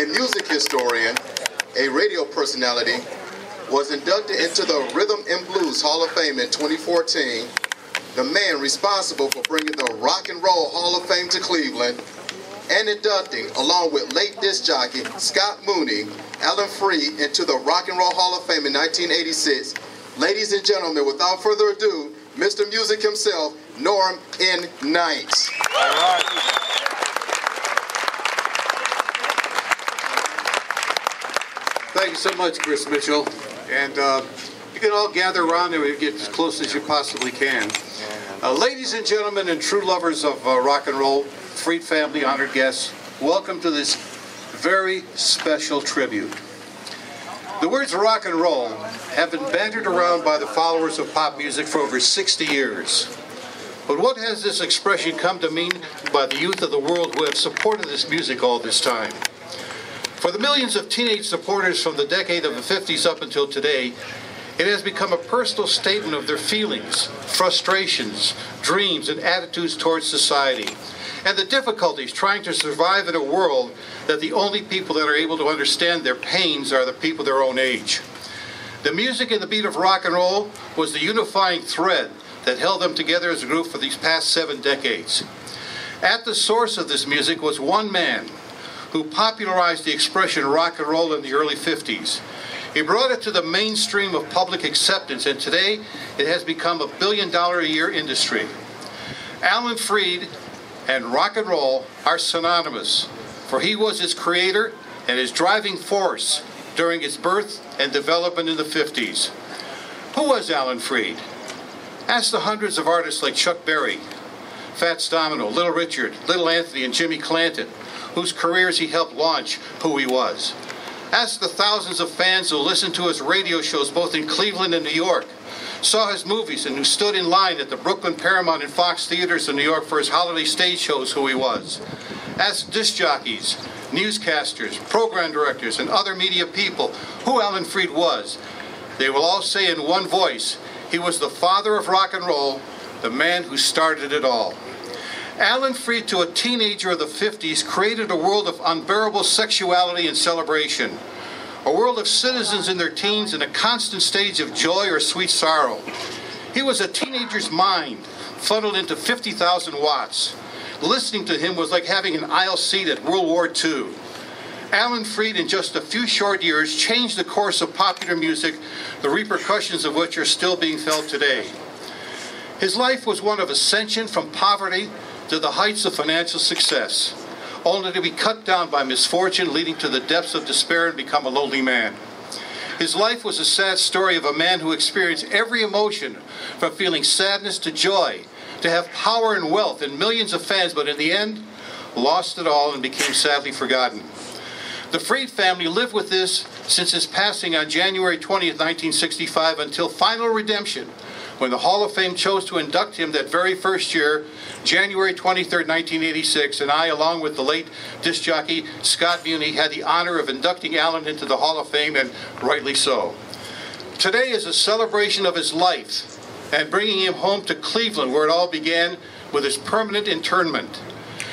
a music historian, a radio personality, was inducted into the Rhythm and Blues Hall of Fame in 2014, the man responsible for bringing the Rock and Roll Hall of Fame to Cleveland, and inducting, along with late disc jockey Scott Mooney, Alan Freed into the Rock and Roll Hall of Fame in 1986. Ladies and gentlemen, without further ado, Mr. Music himself, Norm N. Nite. All right. Thank you so much, Chris Mitchell. And you can all gather around and get as close as you possibly can. Ladies and gentlemen and true lovers of rock and roll, Freed family, honored guests, welcome to this very special tribute. The words rock and roll have been bandied around by the followers of pop music for over 60 years. But what has this expression come to mean by the youth of the world who have supported this music all this time? For the millions of teenage supporters from the decade of the 50s up until today, it has become a personal statement of their feelings, frustrations, dreams, and attitudes towards society, and the difficulties trying to survive in a world that the only people that are able to understand their pains are the people their own age. The music and the beat of rock and roll was the unifying thread that held them together as a group for these past 7 decades. At the source of this music was one man who popularized the expression rock and roll in the early 50s. He brought it to the mainstream of public acceptance, and today it has become a billion-dollar-a-year industry. Alan Freed and rock and roll are synonymous, for he was its creator and his driving force during its birth and development in the 50s. Who was Alan Freed? Ask the hundreds of artists like Chuck Berry, Fats Domino, Little Richard, Little Anthony, and Jimmy Clanton, whose careers he helped launch who he was. Ask the thousands of fans who listened to his radio shows both in Cleveland and New York, saw his movies, and who stood in line at the Brooklyn Paramount and Fox Theaters in New York for his holiday stage shows who he was. Ask disc jockeys, newscasters, program directors, and other media people who Alan Freed was. They will all say in one voice, he was the father of rock and roll, the man who started it all. Alan Freed, to a teenager of the 50s, created a world of unbearable sexuality and celebration, a world of citizens in their teens in a constant stage of joy or sweet sorrow. He was a teenager's mind, funneled into 50,000 watts. Listening to him was like having an aisle seat at World War II. Alan Freed, in just a few short years, changed the course of popular music, the repercussions of which are still being felt today. His life was one of ascension from poverty to the heights of financial success, only to be cut down by misfortune, leading to the depths of despair and become a lonely man. His life was a sad story of a man who experienced every emotion, from feeling sadness to joy, to have power and wealth and millions of fans, but in the end, lost it all and became sadly forgotten. The Freed family lived with this since his passing on January 20th, 1965, until final redemption, when the Hall of Fame chose to induct him that very first year, January 23rd, 1986, and I, along with the late disc jockey Scott Mooney, had the honor of inducting Alan into the Hall of Fame, and rightly so. Today is a celebration of his life and bringing him home to Cleveland, where it all began with his permanent internment.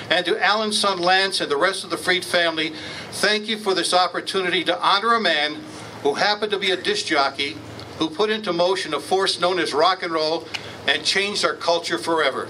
And to Alan's son Lance and the rest of the Freed family, thank you for this opportunity to honor a man who happened to be a disc jockey, who put into motion a force known as rock and roll and changed our culture forever.